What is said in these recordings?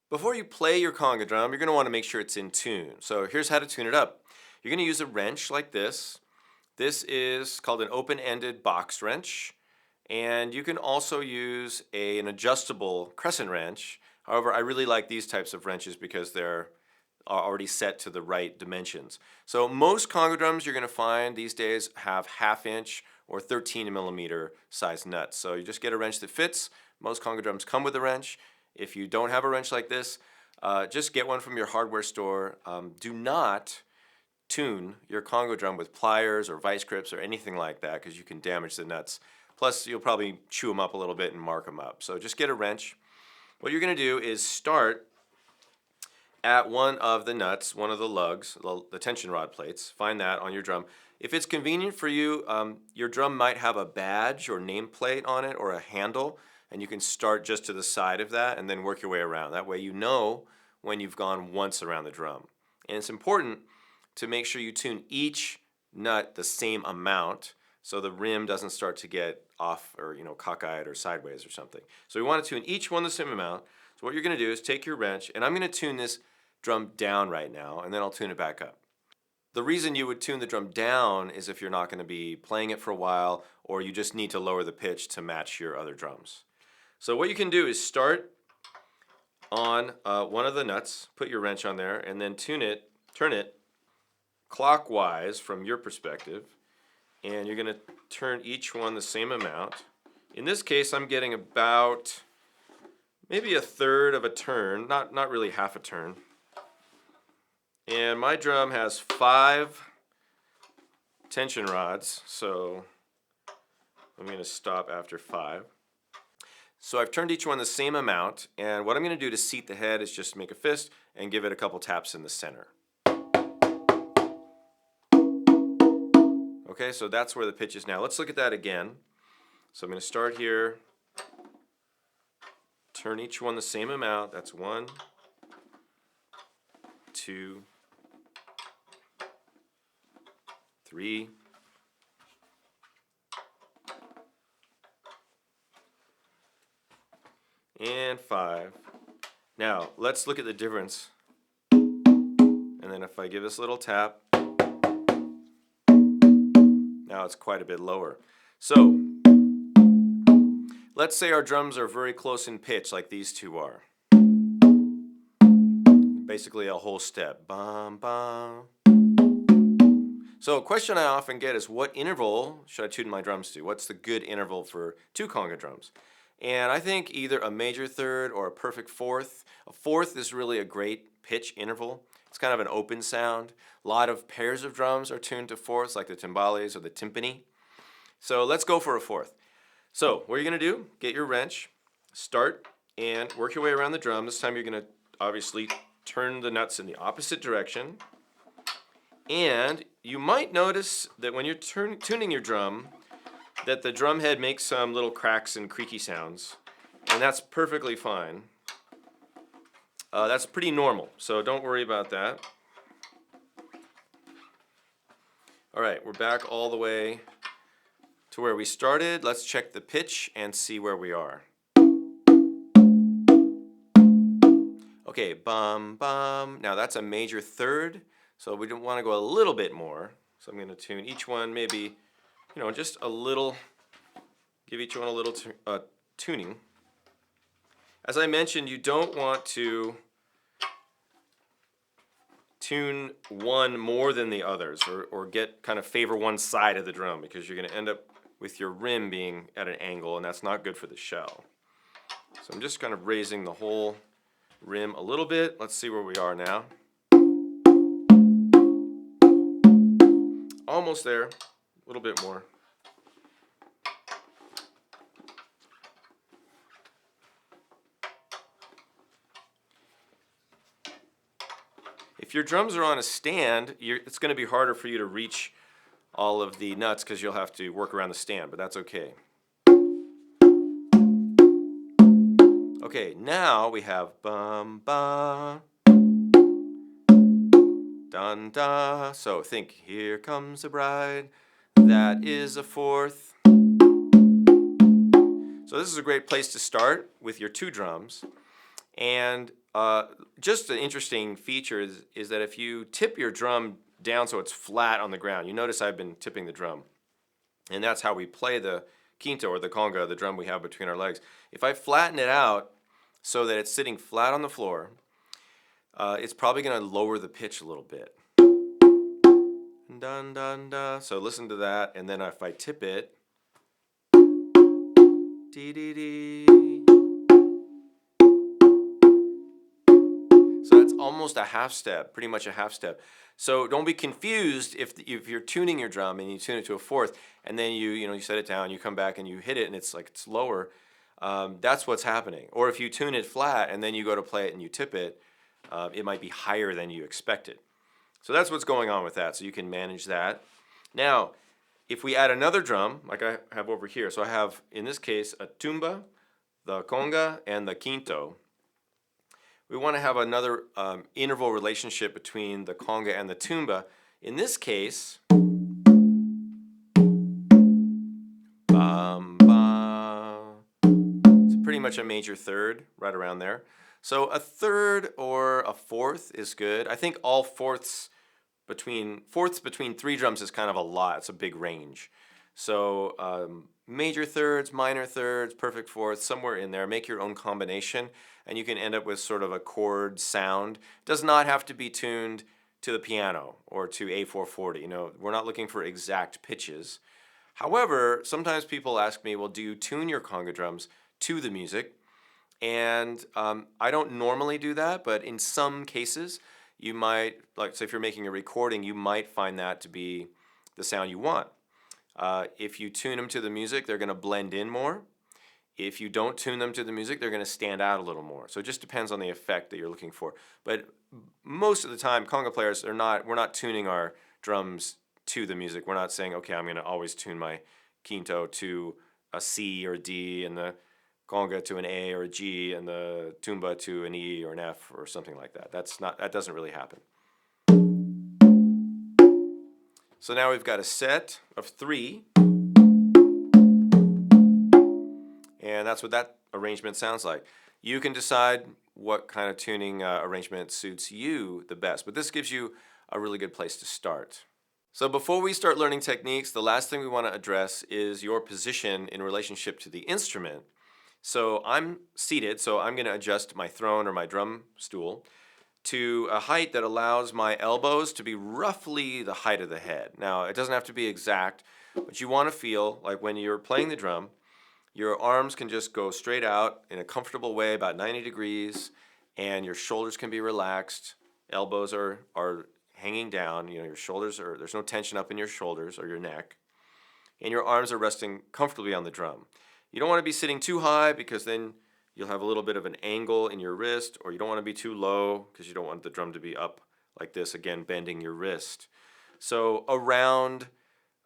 Before you play your conga drum, you're going to want to make sure it's in tune. So here's how to tune it up. You're going to use a wrench like this. This is called an open-ended box wrench. And you can also use an adjustable crescent wrench. However, I really like these types of wrenches because they're already set to the right dimensions. So most conga drums you're going to find these days have 1/2 inch or 13 millimeter size nuts. So you just get a wrench that fits. Most conga drums come with a wrench. If you don't have a wrench like this, just get one from your hardware store. Do not tune your conga drum with pliers or vice grips or anything like that because you can damage the nuts. Plus, you'll probably chew them up a little bit and mark them up. So just get a wrench. What you're going to do is start at one of the nuts, one of the lugs, the tension rod plates. Find that on your drum. If it's convenient for you, your drum might have a badge or nameplate on it or a handle, and you can start just to the side of that and then work your way around. That way you know when you've gone once around the drum. And it's important to make sure you tune each nut the same amount so the rim doesn't start to get off or cockeyed or sideways or something. So we want to tune each one the same amount. So what you're going to do is take your wrench, and I'm going to tune this drum down right now, and then I'll tune it back up. The reason you would tune the drum down is if you're not going to be playing it for a while, or you just need to lower the pitch to match your other drums. So what you can do is start on one of the nuts, put your wrench on there, and then turn it clockwise from your perspective, and you're going to turn each one the same amount. In this case, I'm getting about maybe 1/3 of a turn, not really half a turn. And my drum has 5 tension rods, so I'm going to stop after 5. So I've turned each one the same amount, and what I'm going to do to seat the head is just make a fist and give it a couple taps in the center. Okay, so that's where the pitch is now. Let's look at that again. So I'm going to start here, turn each one the same amount. That's 1, 2, 3, 5. Now, let's look at the difference. And then if I give this little tap, now it's quite a bit lower. So, let's say our drums are very close in pitch like these two are. Basically a whole step. Bum, bum. So a question I often get is, what interval should I tune my drums to? What's the good interval for 2 conga drums? And I think either a major third or a perfect fourth. A fourth is really a great pitch interval. It's kind of an open sound. A lot of pairs of drums are tuned to fourths, like the timbales or the timpani. So let's go for a fourth. So what you're going to do, get your wrench, start, and work your way around the drum. This time you're going to obviously turn the nuts in the opposite direction. And you might notice that when you're tuning your drum, that the drum head makes some little cracks and creaky sounds, and that's perfectly fine. That's pretty normal, so don't worry about that. All right, we're back all the way to where we started. Let's check the pitch and see where we are. Okay, bum, bum. Now that's a major third, so we don't want to go a little bit more. So I'm going to tune each one maybe, just a little, give each one a little tuning. As I mentioned, you don't want to tune one more than the others, or get kind of favor one side of the drum, because you're going to end up with your rim being at an angle, and that's not good for the shell. So I'm just kind of raising the whole rim a little bit. Let's see where we are now. Almost there, a little bit more. If your drums are on a stand, it's going to be harder for you to reach all of the nuts because you'll have to work around the stand, but that's okay. Okay, now we have bum ba, dun da. So think, here comes a bride. That is a fourth. So this is a great place to start with your 2 drums. And just an interesting feature is that if you tip your drum down so it's flat on the ground, you notice I've been tipping the drum, and that's how we play the quinto or the conga, the drum we have between our legs. If I flatten it out so that it's sitting flat on the floor, it's probably going to lower the pitch a little bit. Dun, dun, dun. So listen to that, and then if I tip it, dee, dee, dee. So that's almost a half step, pretty much a half step. So don't be confused if you're tuning your drum and you tune it to a fourth, and then you set it down, you come back and you hit it, and it's like it's lower. That's what's happening. Or if you tune it flat and then you go to play it and you tip it, it might be higher than you expected. So that's what's going on with that. So you can manage that. Now, if we add another drum, like I have over here, so I have, in this case, a tumba, the conga, and the quinto. We want to have another interval relationship between the conga and the tumba. In this case, bum, bum. It's pretty much a major third, right around there. So a third or a fourth is good. I think all fourths between three drums is kind of a lot. It's a big range. So major thirds, minor thirds, perfect fourths, somewhere in there. Make your own combination, and you can end up with sort of a chord sound. It does not have to be tuned to the piano or to A440. We're not looking for exact pitches. However, sometimes people ask me, well, do you tune your conga drums to the music? And I don't normally do that, but in some cases, you might, like, say if you're making a recording, you might find that to be the sound you want. If you tune them to the music, they're going to blend in more. If you don't tune them to the music, they're going to stand out a little more. So it just depends on the effect that you're looking for. But most of the time, conga players we're not tuning our drums to the music. We're not saying, okay, I'm going to always tune my quinto to a C or a D and the conga to an A or a G and the tumba to an E or an F or something like that. That doesn't really happen. So now we've got a set of 3, and that's what that arrangement sounds like. You can decide what kind of tuning arrangement suits you the best, but this gives you a really good place to start. So before we start learning techniques, the last thing we want to address is your position in relationship to the instrument. So I'm seated, so I'm going to adjust my throne or my drum stool to a height that allows my elbows to be roughly the height of the head. Now, it doesn't have to be exact, but you want to feel like when you're playing the drum, your arms can just go straight out in a comfortable way, about 90 degrees, and your shoulders can be relaxed. Elbows are hanging down. Your shoulders there's no tension up in your shoulders or your neck, and your arms are resting comfortably on the drum. You don't want to be sitting too high because then you'll have a little bit of an angle in your wrist, or you don't want to be too low because you don't want the drum to be up like this, again, bending your wrist. So around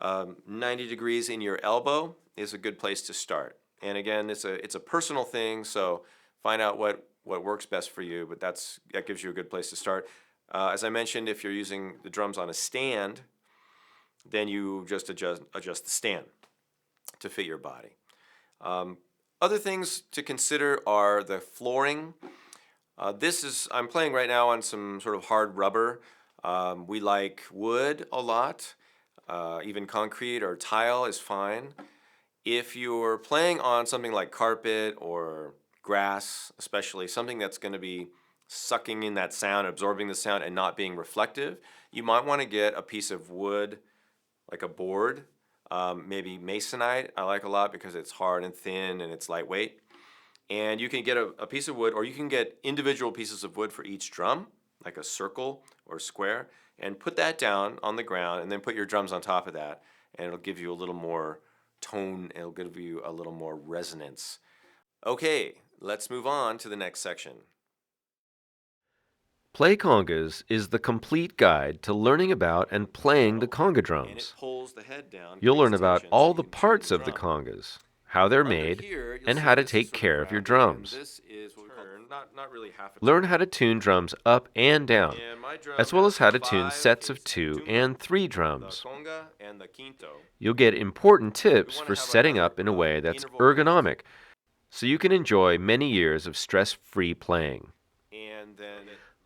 90 degrees in your elbow is a good place to start. And again, it's a personal thing, so find out what works best for you, but that gives you a good place to start. As I mentioned, if you're using the drums on a stand, then you just adjust the stand to fit your body. Other things to consider are the flooring. I'm playing right now on some sort of hard rubber. We like wood a lot. Even concrete or tile is fine. If you're playing on something like carpet or grass, especially something that's going to be sucking in that sound, absorbing the sound, and not being reflective, you might want to get a piece of wood, like a board. Maybe masonite I like a lot because it's hard and thin and it's lightweight. And you can get a piece of wood, or you can get individual pieces of wood for each drum, like a circle or a square, and put that down on the ground, and then put your drums on top of that, and it'll give you a little more tone, it'll give you a little more resonance. Okay, let's move on to the next section. Play Congas is the complete guide to learning about and playing the conga drums. You'll learn about all the parts of the congas, how they're made, and how to take care of your drums. Learn how to tune drums up and down, as well as how to tune sets of 2 and 3 drums. You'll get important tips for setting up in a way that's ergonomic, so you can enjoy many years of stress-free playing.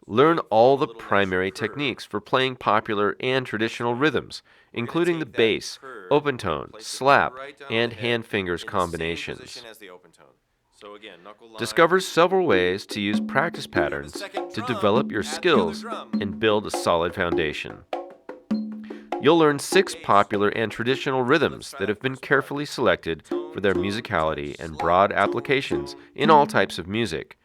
Learn all the primary techniques for playing popular and traditional rhythms, including the bass, open tone, slap, and hand fingers combinations. Discover several ways to use practice patterns to develop your skills and build a solid foundation. You'll learn 6 popular and traditional rhythms that have been carefully selected for their musicality and broad applications in all types of music.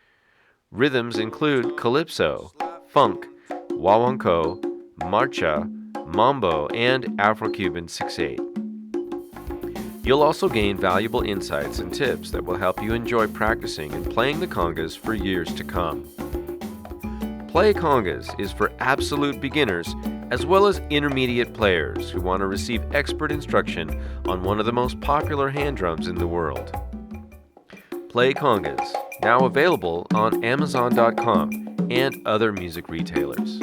Rhythms include calypso, funk, guaguancó, marcha, mambo, and Afro-Cuban 6/8. You'll also gain valuable insights and tips that will help you enjoy practicing and playing the congas for years to come. Play Congas is for absolute beginners as well as intermediate players who want to receive expert instruction on one of the most popular hand drums in the world. Play Congas, now available on Amazon.com and other music retailers.